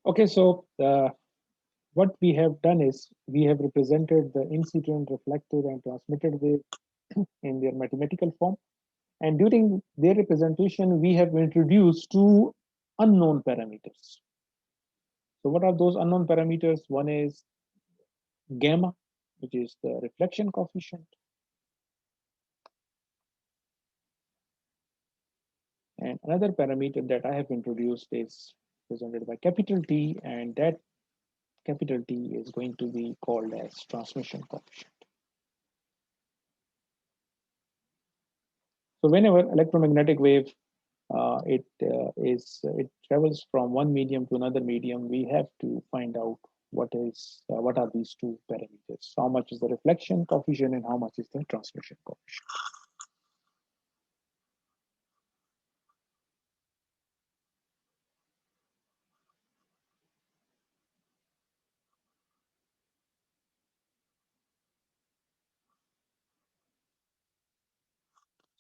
Okay, so what we have done is we have represented the incident, reflected, and transmitted wave in their mathematical form. And during their representation, we have introduced two unknown parameters. So what are those unknown parameters? One is gamma, which is the reflection coefficient. And another parameter that I have introduced is presented by capital T, and that capital T is going to be called as transmission coefficient. So whenever electromagnetic wave it travels from one medium to another medium, we have to find out what are these two parameters. How much is the reflection coefficient and how much is the transmission coefficient.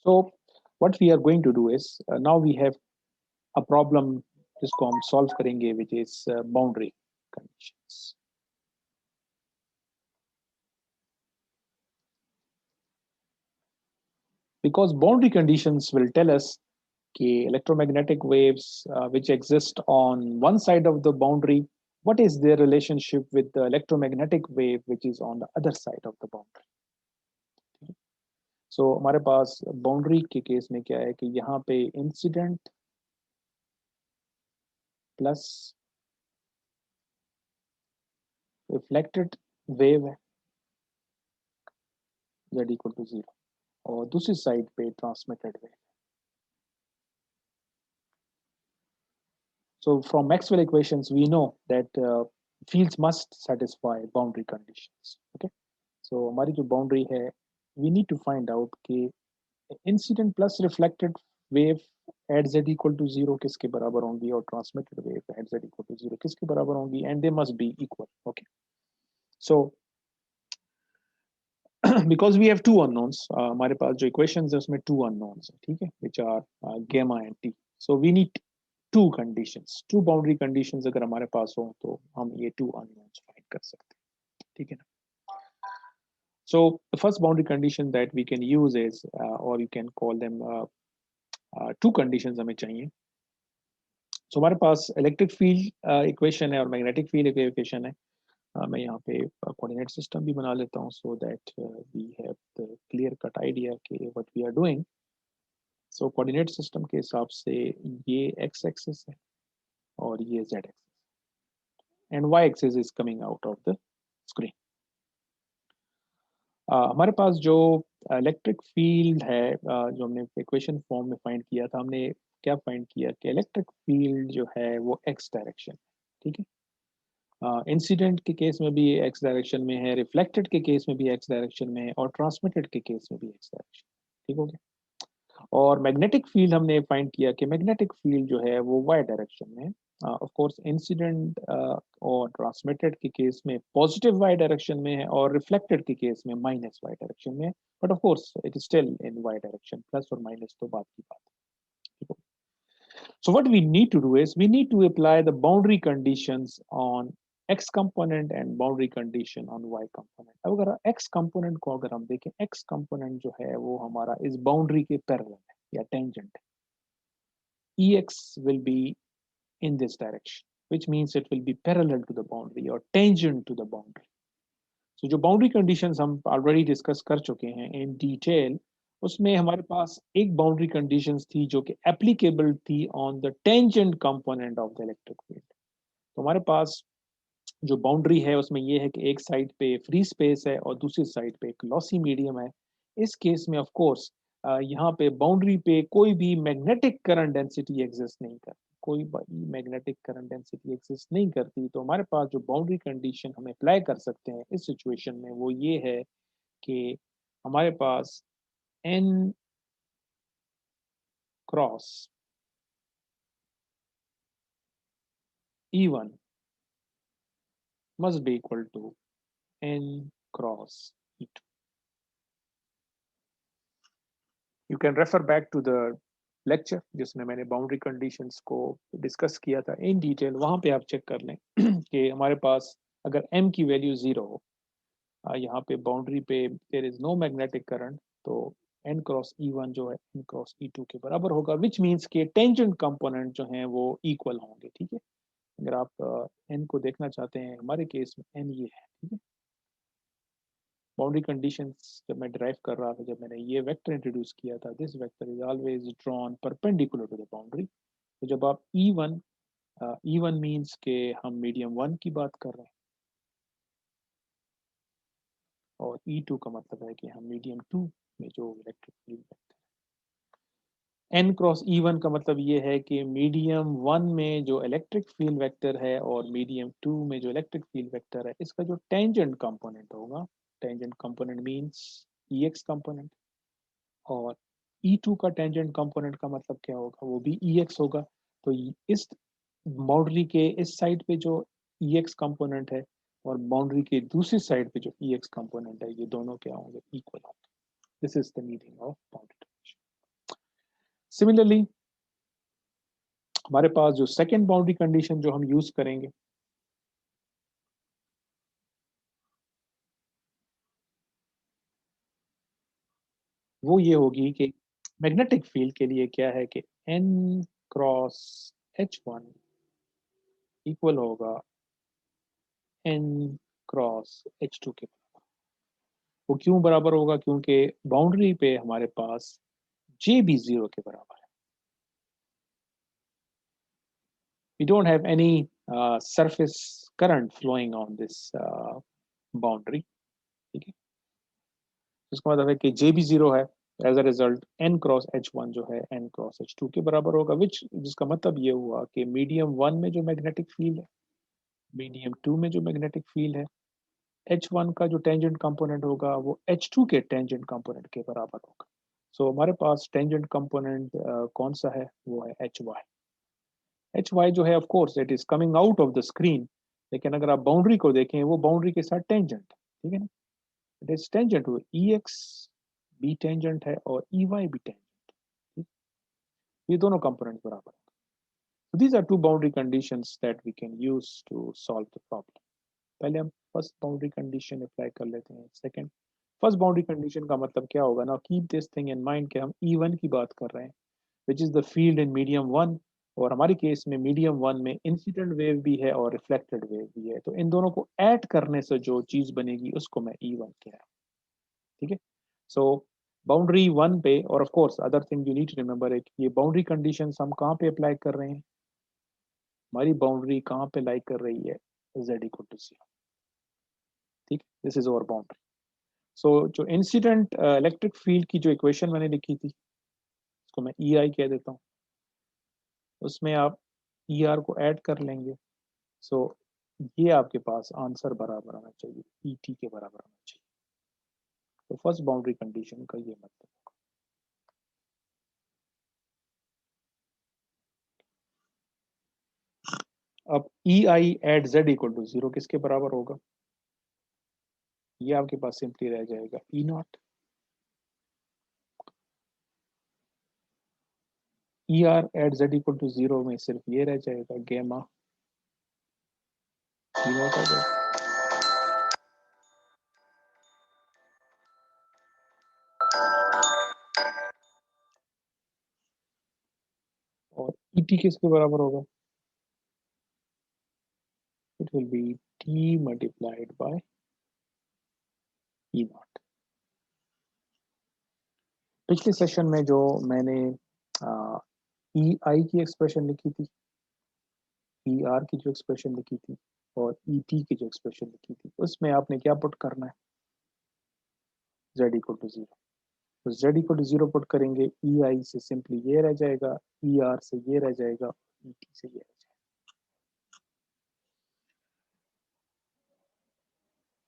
So what we are going to do is now we have a problem जिसको हम solve करेंगे, which is boundary conditions. Because boundary conditions will tell us electromagnetic waves which exist on one side of the boundary, what is their relationship with the electromagnetic wave which is on the other side of the boundary. So हमारे पास boundary के case में क्या है कि यहाँ पे incident plus reflected wave है z equal to 0 और दूसरी साइड पे transmitted wave. So from Maxwell equations, we know that fields must satisfy boundary conditions. Okay, so हमारी जो boundary है, we need to find out कि incident plus reflected wave at z equal to 0 किसके बराबर होंगी और transmitted wave at z equal to 0 किसके बराबर होंगी, and they must be equal. Okay, so because we have two unknowns, हमारे पास जो equations है उसमें two unknowns है, ठीक है, which are gamma and t. So we need two conditions, two boundary conditions अगर हमारे पास हो तो हम ये two unknowns find कर सकते हैं, ठीक है ना. So the first boundary condition that we can use is or you can call them two conditions हमें चाहिए. So हमारे पास इलेक्ट्रिक फील्ड इक्वेशन है और मैग्नेटिक फील्ड इक्वेशन है. मैं यहाँ पे कोऑर्डिनेट सिस्टम भी बना लेता हूँ so that we have the clear cut idea कि what we are doing. So coordinate system के हिसाब से ये x एक्सिस है और ये z axis and y axis is coming out of the screen. हमारे पास जो इलेक्ट्रिक फील्ड है जो हमने इक्वेशन फॉर्म में फाइंड किया था, हमने क्या फाइंड किया कि इलेक्ट्रिक फील्ड जो है वो x डायरेक्शन, ठीक है. इंसिडेंट के केस में भी x डायरेक्शन में है, रिफ्लेक्टेड के केस में भी x डायरेक्शन में है और ट्रांसमिटेड के केस में भी x डायरेक्शन, ठीक हो गया. और मैग्नेटिक फील्ड हमने फाइंड किया कि मैग्नेटिक फील्ड जो है वो y डायरेक्शन में है. ऑफ कोर्स इंसिडेंट और ट्रांसमिटेड के केस में पॉजिटिव y डायरेक्शन में है और रिफ्लेक्टेड के केस में माइनस y डायरेक्शन में है, but of course it is still in y direction, plus और माइनस तो बात की बात है. So what we need to do is we need to apply the boundary conditions on x component and boundary condition on y component. अब अगर x component को अगर हम देखें, x component जो है वो हमारा इस boundary के parallel है या tangent है. Ex will be in this direction, which means it will be parallel to the boundary or tangent to the boundary. So जो boundary conditions हम already discuss कर चुके हैं in detail, उसमें हमारे पास एक boundary conditions थी जो कि applicable थी on the tangent component of the electric field. तो हमारे पास जो boundary है उसमें ये है कि एक साइड पे free space है और दूसरी साइड पे एक lossy medium है. इस केस में of course यहाँ पे boundary पे कोई भी magnetic current density exist नहीं करती, कोई मैग्नेटिक करंट डेंसिटी एग्जिस्ट नहीं करती. तो हमारे पास जो बाउंड्री कंडीशन हम अप्लाई कर सकते हैं इस सिचुएशन में वो ये है कि हमारे पास n cross E1 must be equal to n cross E2. You can refer back to the lecture जिसमें मैंने बाउंड्री कंडीशंस को डिस्कस किया था इन डिटेल, वहाँ पे आप चेक कर लें कि हमारे पास अगर m की वैल्यू 0 हो, यहाँ पे बाउंड्री पे there is no magnetic current, तो n क्रॉस E1 जो है n क्रॉस E2 के बराबर होगा, विच मीन्स के टेंजेंट कंपोनेंट जो हैं वो इक्वल होंगे। ठीक है, अगर आप n को देखना चाहते हैं, हमारे केस में n ये है। ठीक है, बाउंड्री कंडीशंस जब मैं ड्राइव कर रहा था, जब मैंने ये वेक्टर इंट्रोड्यूस किया था, this vector is always drawn perpendicular to the boundary. तो जब आप E1 मीन्स के हम मीडियम 1 की बात कर रहे हैं, और E2 का मतलब है कि हम मीडियम 2 में जो electric field vector, n cross E1 का मतलब ये है कि मीडियम 1 में जो इलेक्ट्रिक फील्ड वेक्टर है और मीडियम 2 में जो इलेक्ट्रिक फील्ड वेक्टर है, इसका जो टेंजेंट कंपोनेंट होगा, tangent component means EX component, और E2 का टेंजेंट कंपोनेंट का मतलब क्या होगा, वो भी EX होगा। तो इस बाउंड्री के इस साइड पे जो EX कंपोनेंट है और बाउंड्री के दूसरी साइड पे जो EX कंपोनेंट है, ये दोनों क्या होंगे, इक्वल होंगे। This is the meaning of boundary condition. Similarly हमारे पास जो सेकेंड बाउंड्री कंडीशन जो हम यूज करेंगे, वो ये होगी कि मैग्नेटिक फील्ड के लिए क्या है कि n क्रॉस H1 इक्वल होगा n क्रॉस H2 के बराबर। वो क्यों बराबर होगा, क्योंकि बाउंड्री पे हमारे पास J भी 0 के बराबर है। We don't have any surface current flowing on this boundary। ठीक है, इसका मतलब है कि J भी 0 है। As a result n cross H1 जो है n क्रॉस H2 के बराबर होगा, विच जिसका मतलब ये हुआ कि मीडियम 1 में जो मैग्नेटिक फील्ड है, मीडियम 2 में जो मैग्नेटिक फील्ड है, H1 का जो टेंजेंट कंपोनेंट होगा वो H2 के टेंजेंट कंपोनेंट के बराबर होगा। सो हमारे पास टेंजेंट कंपोनेंट कौन सा है, वो है HY। HY जो है of course it is coming out of the screen, लेकिन अगर आप बाउंड्री को देखें, वो बाउंड्री के साथ टेंजेंट, ठीक है ना, इट इज टेंजेंट, वो EX भी टेंजेंट है और EY भी टेंजेंट, ये दोनों कंपोनेंट बराबर है। So these are two boundary conditions that we can use to solve the problem। पहले हम फर्स्ट बाउंड्री कंडीशन अप्लाई कर लेते हैं। सेकंड, फर्स्ट बाउंड्री कंडीशन का मतलब क्या होगा ना, keep this thing in mind कि हम E1 की बात कर रहे हैं, which is the field in medium 1, और हमारे केस में मीडियम 1 में इंसिडेंट वेव भी है और रिफ्लेक्टेड वेव भी है, तो इन दोनों को ऐड करने से जो चीज बनेगी उसको मैं E1 कह रहा हूँ। ठीक है, सो बाउंड्री 1 पे, और of course other thing you need to remember है कि ये बाउंड्री कंडीशंस हम कहाँ पे अप्लाई कर रहे हैं, हमारी बाउंड्री कहाँ पे लाई कर रही है, z इक्वल टू 0। ठीक, this is over boundary. So जो इंसिडेंट इलेक्ट्रिक फील्ड की जो इक्वेशन मैंने लिखी थी, उसको मैं EI कह देता हूँ, उसमें आप ER को ऐड कर लेंगे। सो ये आपके पास आंसर बराबर आना चाहिए, ET के बराबर आना चाहिए। तो फर्स्ट बाउंड्री कंडीशन का ये मतलब। अब EI at Z equal to 0 किसके बराबर होगा, ये आपके पास सिंपली रह जाएगा E nought. ER at Z equal to 0 में सिर्फ ये रह जाएगा गेमा E नॉट आ जाएगा। और ET किसके बराबर होगा, it will B T multiplied by E not. पिछले सेशन में जो मैंने EI की एक्सप्रेशन लिखी थी, ER की जो एक्सप्रेशन लिखी थी, और ET की जो एक्सप्रेशन लिखी थी, उसमें आपने क्या पुट करना है, Z इक्वल टू 0। तो Z इक्वल टू 0 पुट करेंगे, EI से सिंपली ये रह जाएगा, ER से ये रह जाएगा, ET से ये रह जाएगा।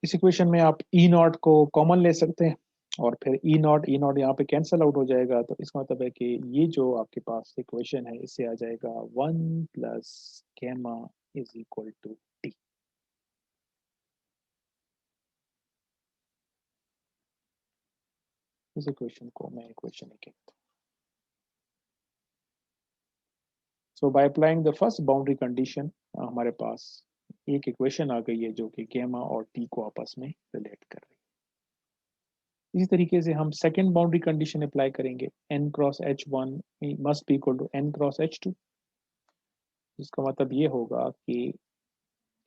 इस इक्वेशन में आप E नॉट को कॉमन ले सकते हैं, और फिर ई नॉट यहाँ पे कैंसिल आउट हो जाएगा, तो इसका मतलब है कि ये जो आपके पास इक्वेशन है, इससे आ जाएगा 1 plus gamma is equal to T। इस इक्वेशन को मैं इक्वेशन कहता हूँ। So by applying the first boundary condition हमारे पास एक इक्वेशन आ गई है जो कि गैमा और टी को आपस में रिलेट कर रही है। इसी तरीके से हम सेकेंड बाउंड्री कंडीशन अप्लाई करेंगे, n cross h1 must be equal to n cross h2, जिसका मतलब ये होगा कि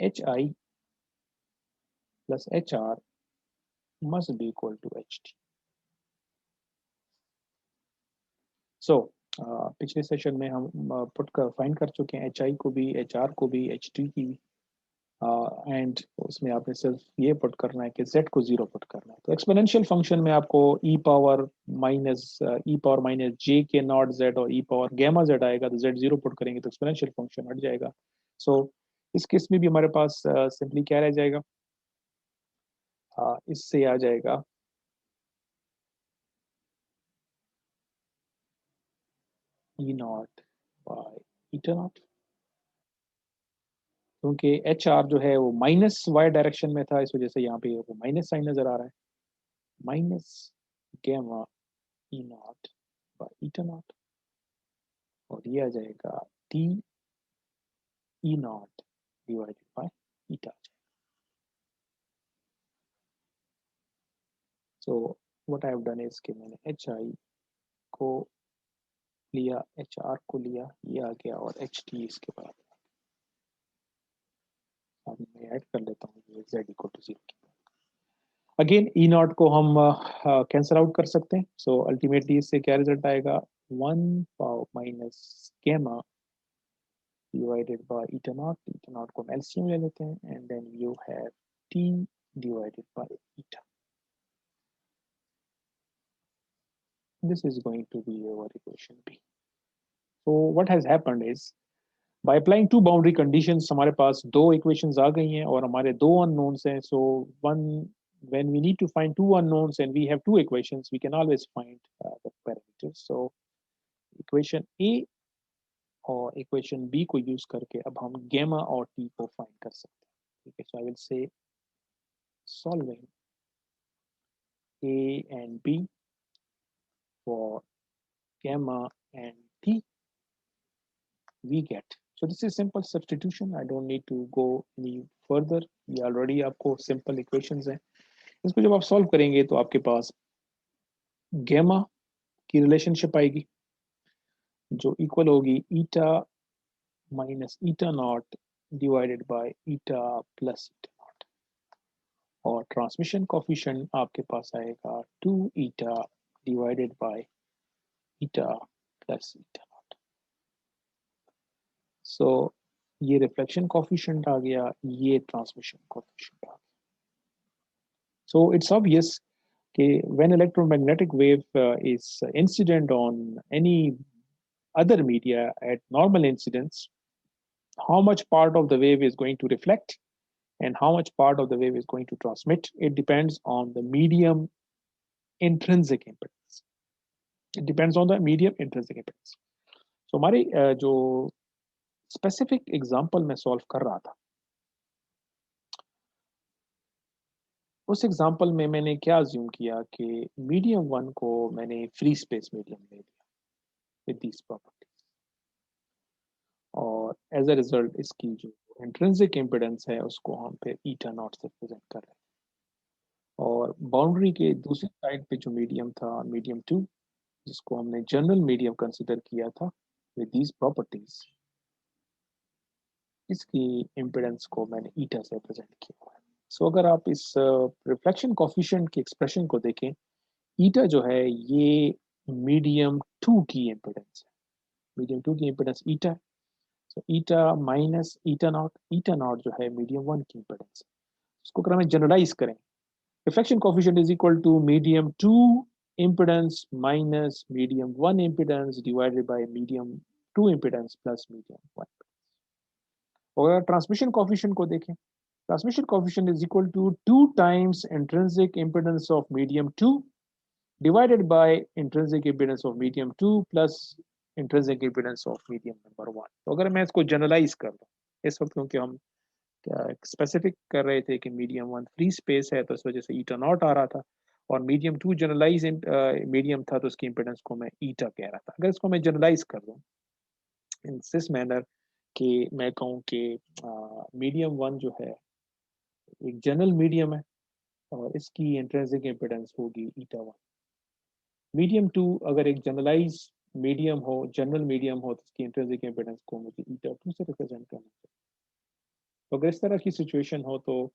hi plus hr must be equal to ht. So पिछले सेशन में हम पुट कर फाइंड कर चुके हैं hi को भी, hr को भी, ht की भी, एंड उसमें आपने सिर्फ ये पुट करना है कि z को 0 पुट करना है। तो एक्सपोनेंशियल फंक्शन में आपको e पावर माइनस j के नॉट z और e पावर गैमा z आएगा, तो z 0 पुट करेंगे तो एक्सपोनेंशियल फंक्शन हट जाएगा। सो इस केस में भी हमारे पास सिंपली क्या रह जाएगा, इससे आ जाएगा e not bye eta not, क्योंकि एच आर जो है वो माइनस वाई डायरेक्शन में था, इस वजह से यहाँ पे वो माइनस साइन नजर आ रहा है, minus gamma E nought by eta not, और ये आ जाएगा T E nought divided by eta. So what I have done is कि मैंने एच आई को लिया, एच आर को लिया, ये आ गया, और एच टी इसके बाद अब मैं ऐड कर लेता हूँ ये Z equal to 0। Again E nought को हम कैंसिल आउट कर सकते हैं, सो अल्टीमेटली इससे क्या रिजल्ट आएगा, 1 minus gamma divided by eta naught को हम LCM ले लेते हैं, and then you have t divided by eta. This is going to be our equation B. So what has happened is by applying two boundary conditions हमारे पास दो equations आ गई हैं और हमारे दो unknowns हैं. So when we need to find two unknowns and we have two equations, we can always find the parameters. So equation A और equation B को use करके अब हम gamma और t को find कर सकते हैं. ठीक है, so I will say solving A and B for gamma and t, we get. So this is simple substitution. I don't need to go any further. ये already आपको simple equations हैं. इसको जब आप solve करेंगे तो आपके पास gamma की relationship आएगी जो equal होगी eta minus eta naught divided by eta plus eta naught, और transmission coefficient आपके पास आएगा 2 eta divided by eta plus eta naught. So ये रिफ्लेक्शन कोफिशिएंट आ गया, ये ट्रांसमिशन कोफिशिएंट आ गया. So it's obvious that when electromagnetic wave is incident on any other media at normal incidence, how much part of the wave is going to reflect and how much part of the wave is going to transmit, it depends on the medium intrinsic impedance. It depends on the medium intrinsic impedance. So हमारे जो specific example मैं solve कर रहा था, उस example में मैंने क्या अज्यूम किया कि मीडियम वन को मैंने फ्री स्पेस मीडियम ले लिया विद दीज प्रॉपर्टीज, और एज अ रिजल्ट इसकी जो इंट्रिंसिक इम्पिडेंस है उसको हम फिर ईटा नॉट से प्रेजेंट कर रहे हैं, और बाउंड्री के दूसरी साइड पे जो मीडियम था, मीडियम टू, जिसको हमने जनरल मीडियम कंसिडर किया था विद दीज प्रॉपर्टीज, इसकी इम्पिडेंस को मैंने ईटा से प्रेजेंट किया हुआ है. सो अगर आप इस रिफ्लेक्शन कोफिशिएंट की एक्सप्रेशन को देखें, ईटा जो है ये मीडियम टू की इम्पिडेंस है, मीडियम टू की इम्पिडेंस ईटा है. सो ईटा माइनस ईटा नॉट जो है मीडियम वन की इम्पिडेंस है. उसको अगर हमें जनरलाइज करें, reflection coefficient is equal to medium two impedance minus medium one impedance divided by medium two impedance plus medium one. और ट्रांसमिशन कोफिशिएंट को देखें, transmission coefficient is equal to 2 times intrinsic impedance of medium 2 divided by intrinsic impedance of medium 2 plus intrinsic impedance of medium number 1. तो अगर मैं इसको generalise कर दूं इस वक्त, क्योंकि हम स्पेसिफिक कर रहे थे कि मीडियम वन फ्री स्पेस है तो इस वजह से ईटा नॉट आ रहा था, और मीडियम टू जनरलाइज मीडियम था तो उसकी इम्पिडेंस को मैं ईटा कह रहा था. अगर इसको मैं जनरलाइज कर दूं इन दिस मैनर कि मैं कहूँ कि मीडियम वन जो है एक जनरल मीडियम है और इसकी इंट्रिंसिक इम्पिडेंस होगी ईटा वन। मीडियम टू अगर एक जनरलाइज मीडियम हो, जनरल मीडियम हो, तो इसकी इंट्रिंसिक इम्पिडेंस को मुझे ईटा टू से रिप्रेजेंट करना चाहिए। तो अगर इस तरह की सिचुएशन हो तो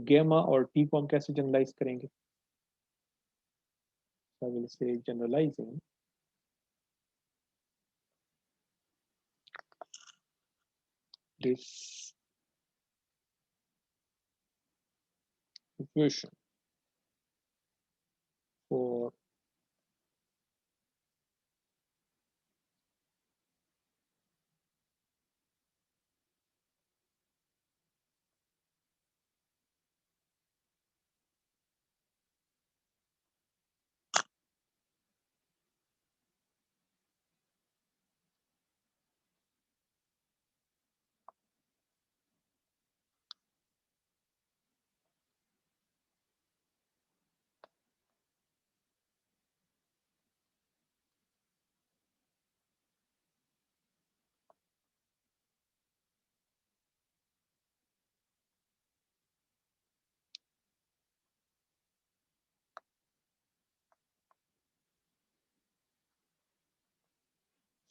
गेमा और टी को हम कैसे जनरलाइज करेंगे? So I will say generalizing this equation for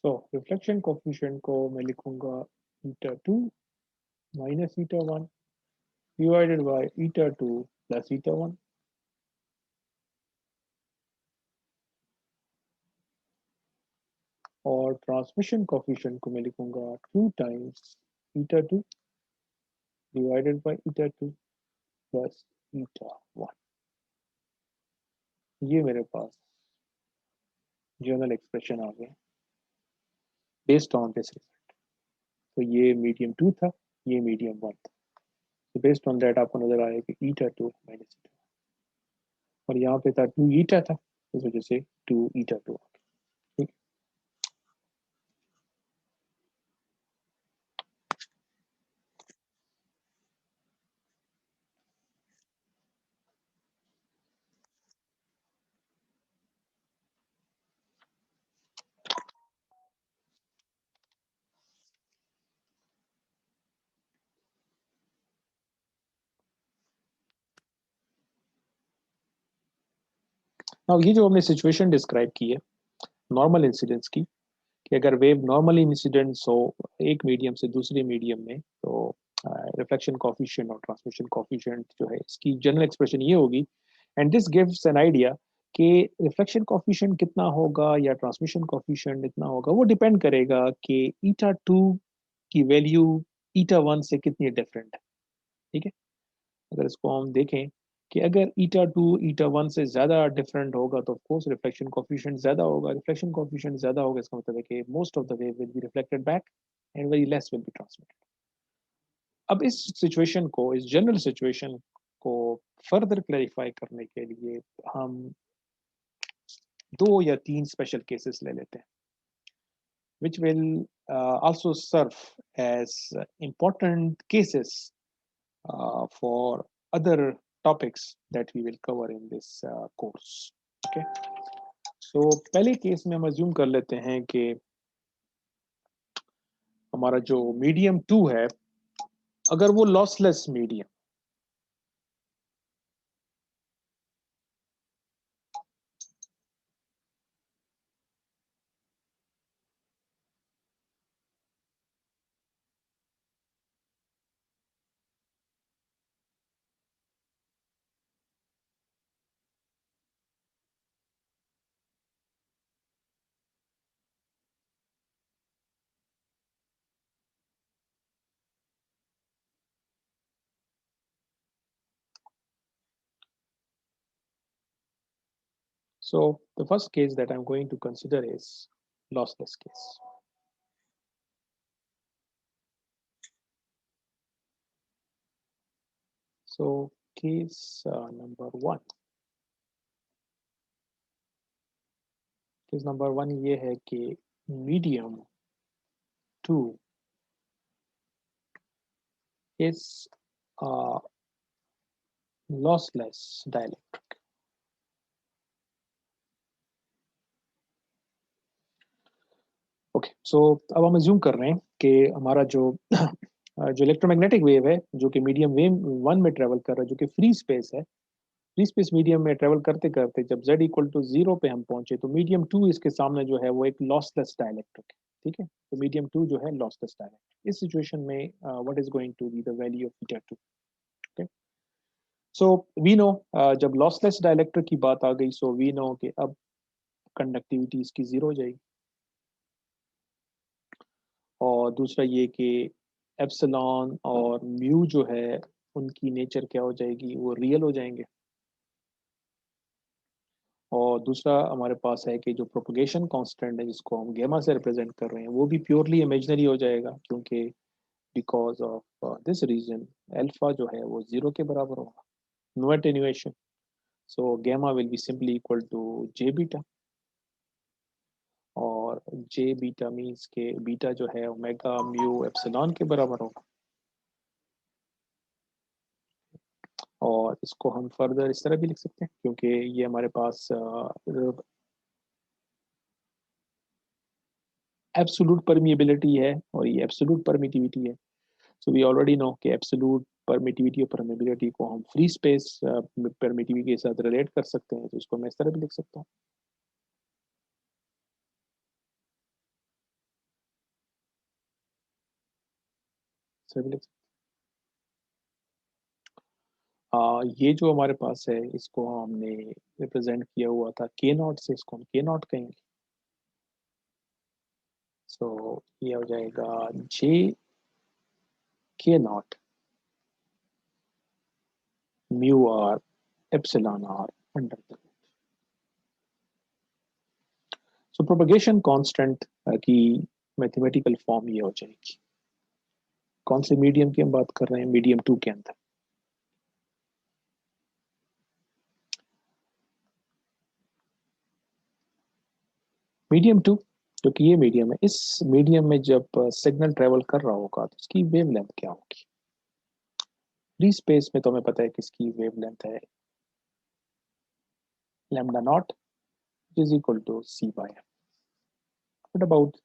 so reflection coefficient को मैं लिखूंगा eta 2 minus eta 1 divided by eta 2 plus eta 1 और ट्रांसमिशन कोफिशिएंट को मैं लिखूंगा 2 times eta 2 divided by eta 2 plus eta 1। ये मेरे पास जनरल एक्सप्रेशन आ गया बेस्ड ऑन दिस रिजल्ट। तो ये मीडियम 2 था, ये मीडियम 1 था। तो बेस्ड ऑन दैट आपको नजर आया कि eta 2 minus eta और यहाँ पे था 2 eta था, इस वजह से 2 eta 2 आ गया। ठीक। अब ये जो हमने सिचुएशन डिस्क्राइब की है नॉर्मल इंसिडेंस की, कि अगर वेव नॉर्मल इंसिडेंस हो एक मीडियम से दूसरे मीडियम में, तो रिफ्लेक्शन कॉफिशिएंट और ट्रांसमिशन कॉफिशिएंट जो है इसकी जनरल एक्सप्रेशन ये होगी। And this gives an idea कि रिफ्लेक्शन कॉफिशिएंट कितना होगा या ट्रांसमिशन कॉफिशिएंट कितना होगा, वो डिपेंड करेगा कि ईटा 2 की वैल्यू ईटा 1 से कितनी डिफरेंट है। ठीक है। अगर इसको हम देखें कि अगर ईटा 2 ईटा 1 से ज़्यादा डिफरेंट होगा तो ऑफकोर्स रिफ्लेक्शन कोफिशिएंट ज़्यादा होगा। रिफ्लेक्शन कोफिशिएंट ज़्यादा होगा इसका मतलब है कि most of the wave will be reflected back and very less will be transmitted. अब इस सिचुएशन को, इस जनरल सिचुएशन को फर्दर क्लैरिफाई करने के लिए हम 2 या 3 स्पेशल केसेस ले लेते हैं which will also serve as important cases for other topics that we will cover in this course। okay, so पहले केस में हम अज्यूम कर लेते हैं कि हमारा जो मीडियम 2 है अगर वो lossless medium, so the first case that I'm going to consider is lossless case। so case number 1, case number 1 ये है कि medium 2 is lossless dielectric। Okay, so अब हम अज्यूम कर रहे हैं कि हमारा जो जो इलेक्ट्रोमैग्नेटिक वेव है जो कि मीडियम वेव वन में ट्रेवल कर रहा है, जो कि फ्री स्पेस है, फ्री स्पेस मीडियम में ट्रेवल करते करते जब z इक्वल टू जीरो पे हम पहुंचे तो मीडियम टू इसके सामने जो है वो एक लॉसलेस डाइलेक्ट्रिक है। ठीक है, तो मीडियम टू जो है लॉसलेस डाइलेक्ट्रिक। इस सिचुएशन में what is going to be the value of beta two? Okay, so we know जब लॉसलेस डाइलेक्ट्रिक की बात आ गई, सो वी नो कि अब कंडक्टिविटी इसकी जीरो हो जाएगी। और दूसरा ये कि एप्सिलॉन और म्यू जो है उनकी नेचर क्या हो जाएगी, वो रियल हो जाएंगे। और दूसरा हमारे पास है कि जो प्रोपगेशन कांस्टेंट है जिसको हम गेमा से रिप्रेजेंट कर रहे हैं वो भी प्योरली इमेजिनरी हो जाएगा, क्योंकि because of this region alpha जो है वो जीरो के बराबर होगा, no attenuation. So gamma will be simply equal to j beta, और जे बीटा मीन्स के बीटा जो है ओमेगा म्यू एप्सिलॉन के बराबर होगा। और इसको हम फर्दर इस तरह भी लिख सकते हैं, क्योंकि ये हमारे पास एब्सोलूट परमिएबिलिटी है और ये एब्सोलूट परमिटिविटी है। सो वी ऑलरेडी नो कि एब्सोलूट परमिटिविटी और परमिबिलिटी को हम फ्री स्पेस परमिटिविटी के साथ रिलेट कर सकते हैं, तो इसको मैं इस तरह भी लिख सकता हूँ। इस तरह भी लिख सकते ये जो हमारे पास है इसको हमने रिप्रेजेंट किया हुआ था के नॉट से, इसको हम के नॉट कहेंगे। सो ये हो जाएगा J K naught mu are epsilon are under the. So propagation constant की मैथमेटिकल फॉर्म ये हो जाएगी। कौन से मीडियम की हम बात कर रहे हैं? मीडियम टू के अंदर। मीडियम टू जो कि ये मीडियम है, इस मीडियम में जब सिग्नल ट्रेवल कर रहा होगा तो उसकी वेवलेंथ क्या होगी? फ्री स्पेस में तो हमें पता है कि इसकी वेवलेंथ है lambda naught is equal to C by M. But about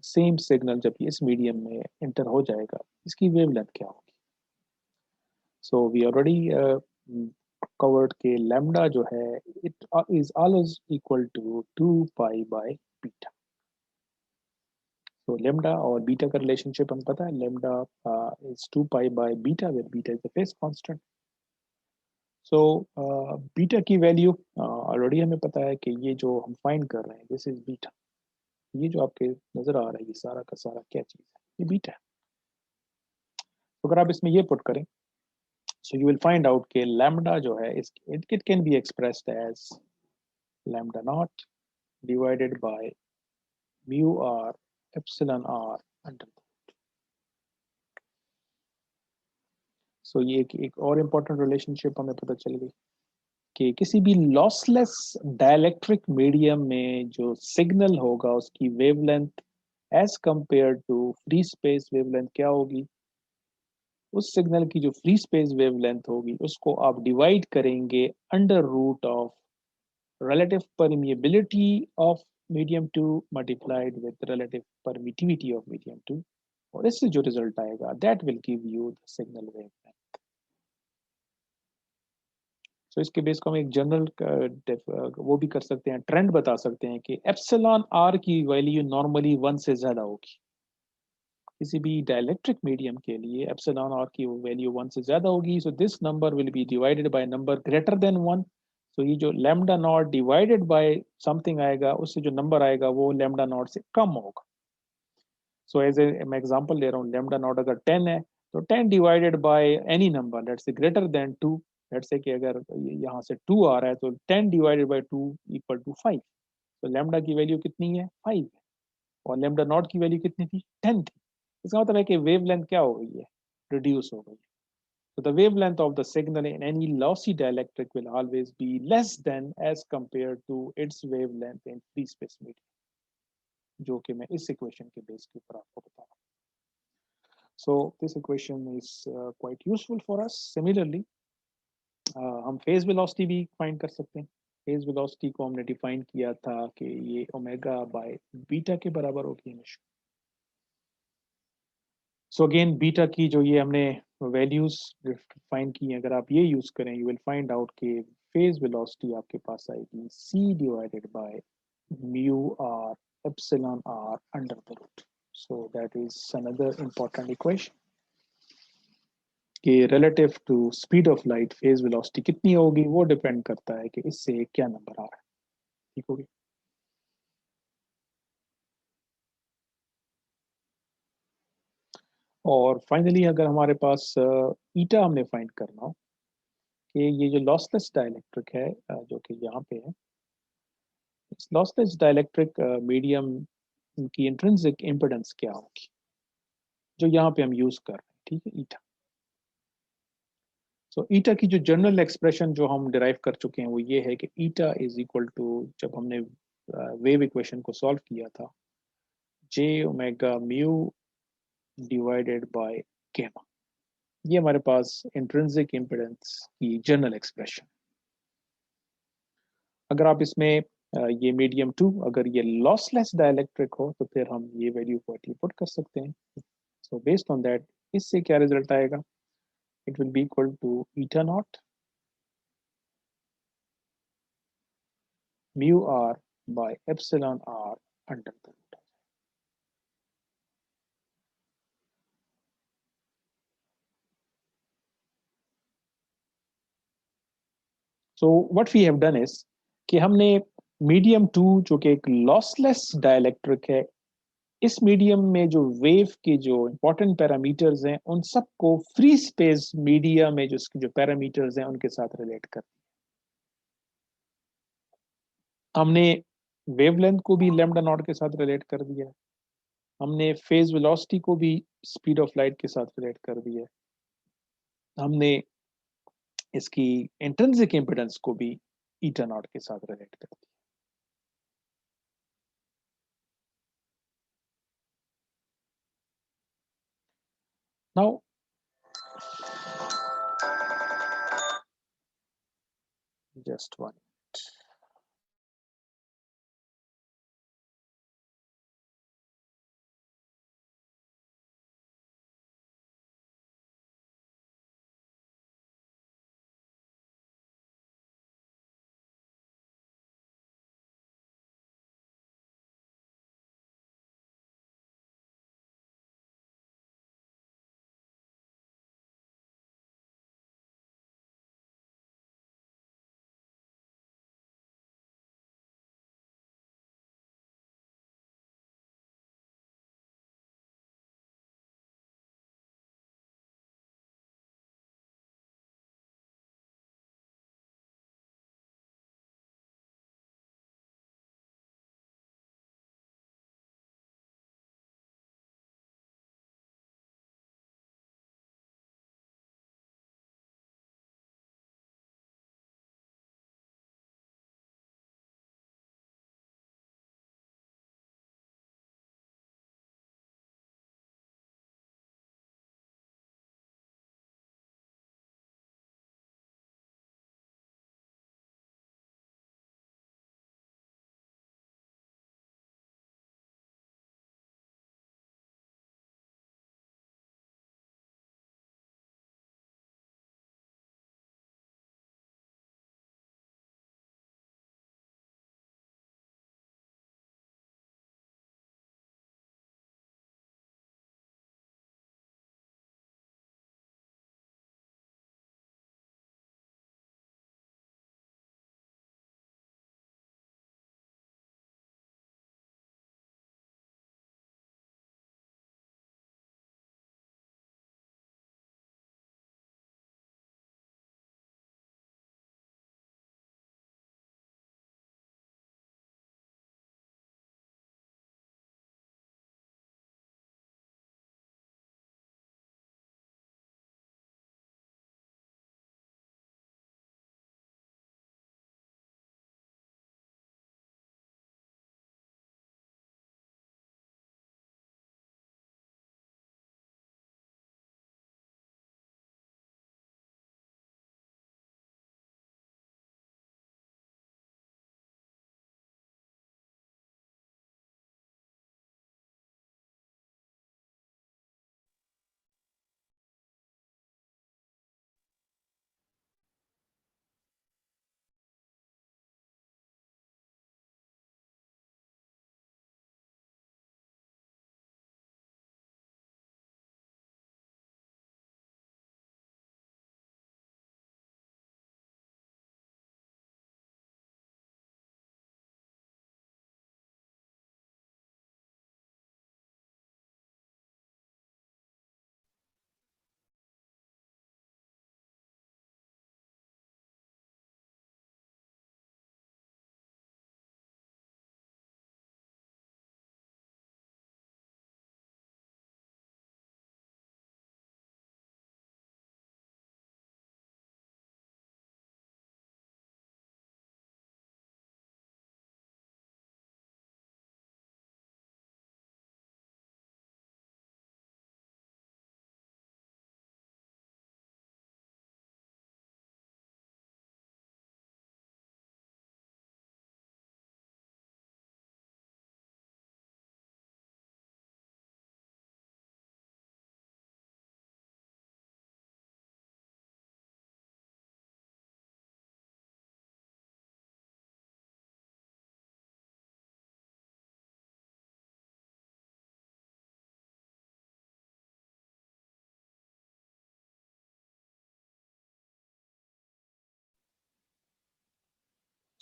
same signal जब इस मीडियम में एंटर हो जाएगा इसकी वेवलेंथ क्या होगी? सो वी ऑलरेडी कवर्ड के लैम्डा जो है it is always equal to 2 pi by beta. तो लेमडा और बीटा का रिलेशनशिप हम पता है, lambda is 2 pi by beta where beta is the phase constant. So beta की वैल्यू ऑलरेडी हमें पता है कि ये जो हम फाइंड कर रहे हैं दिस इज बीटा। ये जो आपके नजर आ रहा है ये सारा का सारा क्या चीज है? ये बीटा है। तो अगर आप इसमें ये पुट करें so you will find out कि लैम्डा जो है it can be expressed as lambda not divided by mu are epsilon are under. So ये एक और इम्पोर्टेंट रिलेशनशिप हमें पता चल गई कि किसी भी लॉसलेस डाइलेक्ट्रिक मीडियम में जो सिग्नल होगा उसकी wavelength as compare to free space wavelength क्या होगी? उस सिग्नल की जो फ्री स्पेस वेवलेंथ होगी उसको आप डिवाइड करेंगे under root of relative permeability of medium 2 multiplied with relative permittivity of medium 2, और इससे जो रिजल्ट आएगा that will give you the signal wavelength. सो इसके बेस को हम एक जनरल वो भी कर सकते हैं, ट्रेंड बता सकते हैं कि एप्सिलॉन आर की वैल्यू नॉर्मली 1 से ज्यादा होगी। किसी भी डाइलेक्ट्रिक मीडियम के लिए एप्सिलॉन आर की वैल्यू 1 से ज्यादा होगी, so this number will be divided by number greater than 1। सो ये जो lambda not divided bye something आएगा उससे जो नंबर आएगा वो लैम्डा नॉट से कम होगा। सो एज ए मैं एग्जांपल ले रहा हूँ, लैम्डा नॉट अगर 10 है तो 10 divided by any number let's say greater than 2। Let's say कि अगर यहाँ से 2 आ रहा है तो 10 डिवाइडेड बाय 2 इक्वल टू 5। तो लैम्डा की वैल्यू कितनी है? 5 है। और लैम्डा नॉट की वैल्यू कितनी थी? 10 थी। इसका मतलब है कि वेवलेंथ क्या हो गई है? रिड्यूस हो गई है। So the wavelength of the signal in any lossy dielectric will always be less than as compared to its wavelength in free space medium, जो कि मैं इस इक्वेशन के बेस के ऊपर आपको बता रहा हूँ। So this equation is quite useful for us. Similarly, हम फेज वेलोसिटी भी फाइंड कर सकते हैं फेज वेलोसिटी को हमने डिफाइन किया था कि ये ओमेगा बाय बीटा के बराबर होगी हमेशा। सो अगेन बीटा की जो ये हमने वैल्यूज डिफाइन की हैं, अगर आप ये यूज करें यू विल फाइंड आउट कि फेज वेलोसिटी आपके पास आएगी c divided by mu are epsilon are under the root. So that is another important equation कि relative to speed of light phase velocity कितनी होगी वो डिपेंड करता है कि इससे क्या नंबर आ रहा है। ठीक होगी। और फाइनली अगर हमारे पास ईटा हमने फाइंड करना हो कि ये जो लॉसलेस डाइलेक्ट्रिक है जो कि यहाँ पे है, इस लॉसलेस डाइलेक्ट्रिक मीडियम की इंट्रिंसिक इम्पिडेंस क्या होगी जो यहाँ पे हम यूज कर रहे हैं। ठीक है, ईटा। सो ईटा की जो जनरल एक्सप्रेशन जो हम डिराइव कर चुके हैं वो ये है कि ईटा इज इक्वल टू, जब हमने वेव इक्वेशन को सॉल्व किया था, जे ओमेगा म्यू डिवाइडेड बाय गेमा। ये हमारे पास इंट्रिंसिक इम्पिडेंस की जनरल एक्सप्रेशन। अगर आप इसमें ये मीडियम टू अगर ये लॉसलेस डाइलेक्ट्रिक हो तो फिर हम ये वैल्यू को पुट कर सकते हैं। सो बेस्ड ऑन दैट इससे क्या रिजल्ट आएगा, it will be equal to eta naught mu R by epsilon are under the root. So what we have done is कि हमने मीडियम टू जो कि एक लॉसलेस डाइलेक्ट्रिक है, इस मीडियम में जो वेव के जो इंपॉर्टेंट पैरामीटर्स हैं उन सबको फ्री स्पेस मीडिया में जो जो पैरामीटर्स हैं उनके साथ रिलेट कर। हमने वेवलेंथ को भी लैम्डा नॉट के साथ रिलेट कर दिया है, हमने फेज वेलोसिटी को भी स्पीड ऑफ लाइट के साथ रिलेट कर दिया है, हमने इसकी इंट्रिंसिक इम्पिडेंस को भी ईटा नॉट के साथ रिलेट कर दिया। Now just one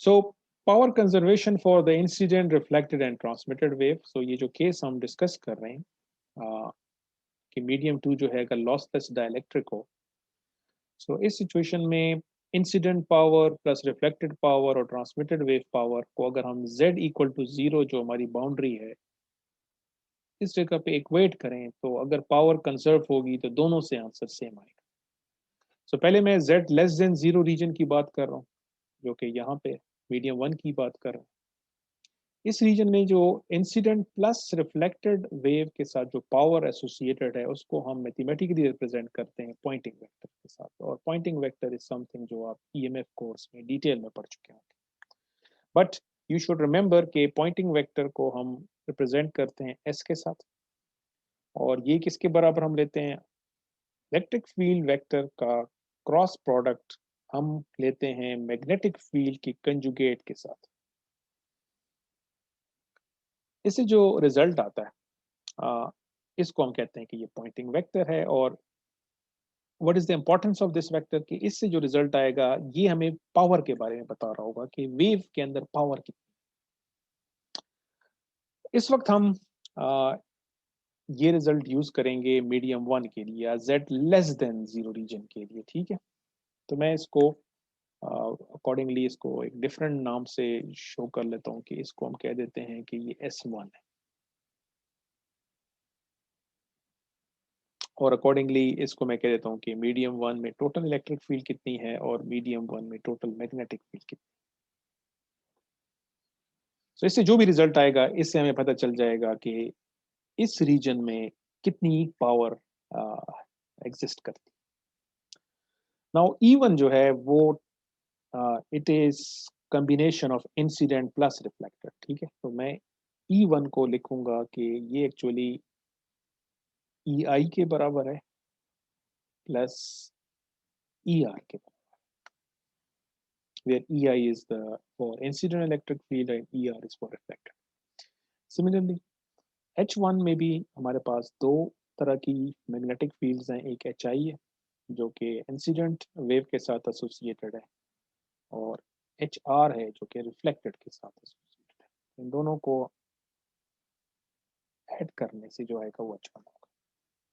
so power conservation for the incident reflected and transmitted wave. So ये जो केस हम डिस्कस कर रहे हैं कि मीडियम टू जो है अगर लॉसलेस डाइलेक्ट्रिक हो, सो इस सिचुएशन में incident power plus reflected power और ट्रांसमिटेड वेव पावर को अगर हम z इक्वल टू 0 जो हमारी बाउंड्री है इस जगह पे इक्वेट करें, तो अगर पावर कंजर्व होगी तो दोनों से आंसर सेम आएगा। सो पहले मैं z लेस देन 0 रीजन की बात कर रहा हूँ, जो कि यहाँ पे मीडियम 1 की बात कर रहा हूँ। इस रीजन में जो इंसिडेंट प्लस रिफ्लेक्टेड वेव के साथ जो पावर एसोसिएटेड है उसको हम मैथमेटिकली रिप्रेजेंट करते हैं पॉइंटिंग वेक्टर के साथ। और पॉइंटिंग वेक्टर इज समथिंग जो आप ईएमएफ कोर्स में डिटेल में पढ़ चुके होंगे। बट यू शुड रिमेंबर कि पॉइंटिंग वेक्टर को हम रिप्रेजेंट करते हैं एस के साथ, और ये किसके बराबर हम लेते हैं, इलेक्ट्रिक फील्ड वेक्टर का क्रॉस प्रोडक्ट हम लेते हैं मैग्नेटिक फील्ड की कंजुगेट के साथ। इससे जो रिजल्ट आता है इसको हम कहते हैं कि ये पॉइंटिंग वेक्टर है। और what is the importance of this vector, कि इससे जो रिजल्ट आएगा ये हमें पावर के बारे में बता रहा होगा कि वेव के अंदर पावर कितनी। इस वक्त हम ये रिजल्ट यूज करेंगे मीडियम 1 के लिए या z लेस देन 0 रीजन के लिए, ठीक है। तो मैं इसको अकॉर्डिंगली इसको एक डिफरेंट नाम से शो कर लेता हूँ कि इसको हम कह देते हैं कि ये S1 है। और अकॉर्डिंगली इसको मैं कह देता हूँ कि मीडियम 1 में टोटल इलेक्ट्रिक फील्ड कितनी है और मीडियम 1 में टोटल मैग्नेटिक फील्ड कितनी। तो इससे जो भी रिजल्ट आएगा इससे हमें पता चल जाएगा कि इस रीजन में कितनी पावर एग्जिस्ट करती। नाउ E1 जो है वो it is combination of incident plus reflected, ठीक है। तो मैं E1 को लिखूंगा कि ये एक्चुअली EI के बराबर है प्लस ER के बराबर, where EI is the for incident electric field and ER is for reflected. Similarly, H1 में भी हमारे पास दो तरह की मैग्नेटिक फील्ड्स हैं, एक HI है जो कि इंसिडेंट वेव के साथ एसोसिएटेड है, और HR है जो कि रिफ्लेक्टेड के साथ एसोसिएटेड है। इन दोनों को ऐड करने से जो आएगा वो H1 होगा,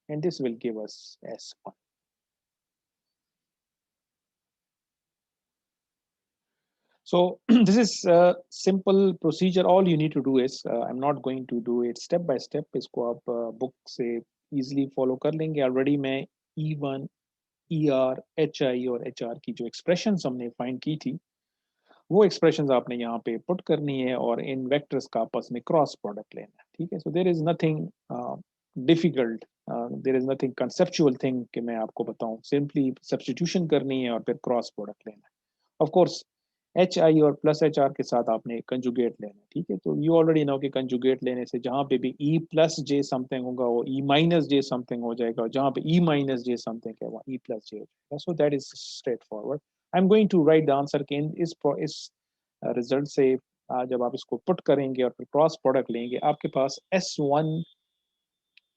and this will give us S1. So this is a simple procedure. All you need to do is I'm not going to do it step by step. इसको आप बुक से easily follow कर लेंगे। Already मैं E1, ER, HI और HR की जो expressions हमने find की थी वो expressions आपने यहाँ पे put करनी है और इन vectors का आपस में cross product लेना है, ठीक है। So there is nothing difficult, there is nothing conceptual thing कि मैं आपको बताऊँ, simply substitution करनी है और फिर cross product लेना है। Of course एच आई और प्लस एच आर के साथ आपने कंजुगेट लेना, ठीक है। तो यू ऑलरेडी नो कि कंजुगेट लेने से जहां पे भी ई प्लस जे समथिंग होगा वो ई माइनस जे समथिंग हो जाएगा, और जहां पे ई माइनस जे समथिंग है वो ई प्लस जे हो जाएगा। So that is straight forward. I am going to write the answer के इस रिजल्ट से जब आप इसको पुट करेंगे और फिर क्रॉस प्रोडक्ट लेंगे आपके पास S1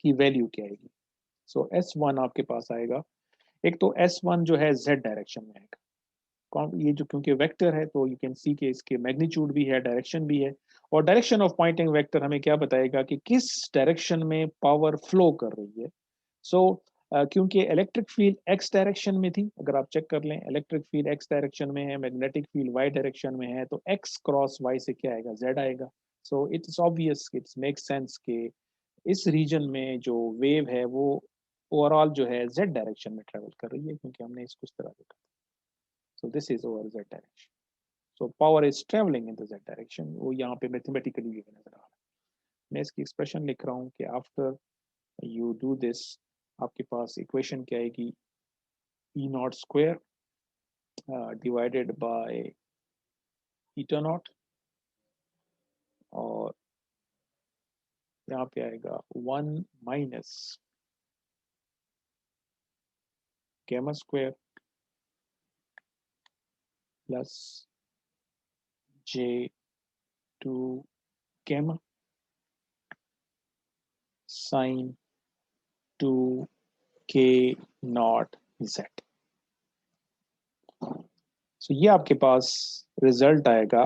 की वैल्यू क्या आएगी। सो S1 आपके पास आएगा, एक तो S1 जो है Z डायरेक्शन में आएगा। ये जो क्योंकि वेक्टर है तो यू कैन सी कि इसके मैग्नीट्यूड भी है, डायरेक्शन भी है, और डायरेक्शन ऑफ पॉइंटिंग वेक्टर हमें क्या बताएगा कि किस डायरेक्शन में पावर फ्लो कर रही है। सो क्योंकि इलेक्ट्रिक फील्ड एक्स डायरेक्शन में थी, अगर आप चेक कर लें इलेक्ट्रिक फील्ड एक्स डायरेक्शन में है, मैग्नेटिक फील्ड वाई डायरेक्शन में है, तो एक्स क्रॉस वाई से क्या आएगा, जेड आएगा। So it's obvious, it's make sense कि इस रीजन में जो वेव है वो ओवरऑल जो है जेड डायरेक्शन में ट्रेवल कर रही है, क्योंकि हमने इसको इस तरह देखा। So this is over z direction. So power is traveling in the z direction. वो यहाँ पे मैथमेटिकली भी नजर आ रहा है। मैं इसकी एक्सप्रेशन लिख रहा हूँ कि आफ्टर यू डू दिस आपके पास इक्वेशन क्या आएगी, e not square divided by eta not, और यहाँ पे आएगा 1 minus gamma square plus J2 gamma sine 2 K not Z. So ये आपके पास रिजल्ट आएगा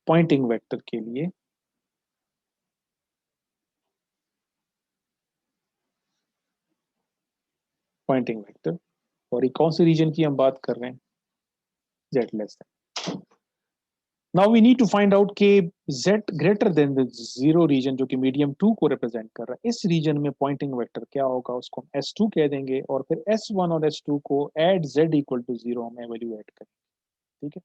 पॉइंटिंग वेक्टर के लिए। पॉइंटिंग वेक्टर, और ये कौन से रीजन की हम बात कर रहे हैं, z less than. Now we need to find out के z greater than the zero region जो कि मीडियम 2 को रिप्रेजेंट कर रहा है, इस रीजन में पॉइंटिंग वेक्टर क्या होगा, उसको हम s2 कह देंगे, और फिर s1 और s2 को एट z इक्वल टू 0 हम एवेल्यूएट करेंगे। ठीक है।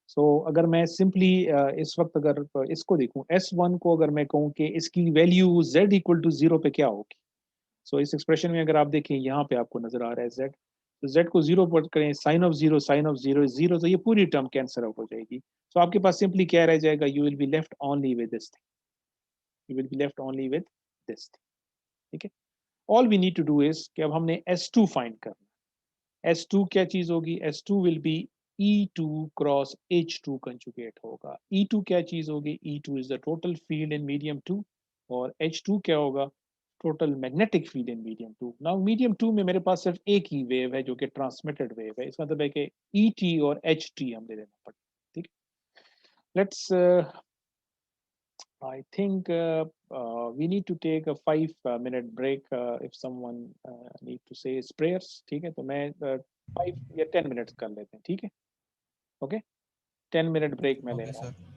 सो अगर मैं सिंपली इस वक्त अगर इसको देखूं, s1 को अगर मैं कहूं कि इसकी वैल्यू z इक्वल टू 0 पे क्या होगी, सो इस एक्सप्रेशन में अगर आप देखें यहाँ पे आपको नजर आ रहा है z, तो z को 0 पर करें, साइन ऑफ जीरो इज 0, तो ये पूरी टर्म कैंसिल आउट हो जाएगी। सो आपके पास सिंपली क्या रह जाएगा, you will be left only with this thing, you will be left only with this thing. ठीक है। All we need to do is कि अब हमने s2 फाइंड करना है। s2 क्या चीज होगी, s2 will be E2 cross H2 conjugate होगा। E2 क्या चीज होगी, E2 is the total field in medium 2, और H2 क्या होगा, total magnetic field in medium 2। Now medium 2 में मेरे पास सिर्फ एक ही वेव है जो कि ट्रांसमिटेड वेव है, इसका मतलब है कि ET और HT हम दे देना पड़ेगा। ठीक है। Let's I think we need to take a 5 minute break if someone need to say his prayers. ठीक है, तो मैं 5 या 10 मिनट्स कर लेते हैं। ठीक है, ओके, 10 मिनट ब्रेक मैं ले ओके रहा हूँ। सर।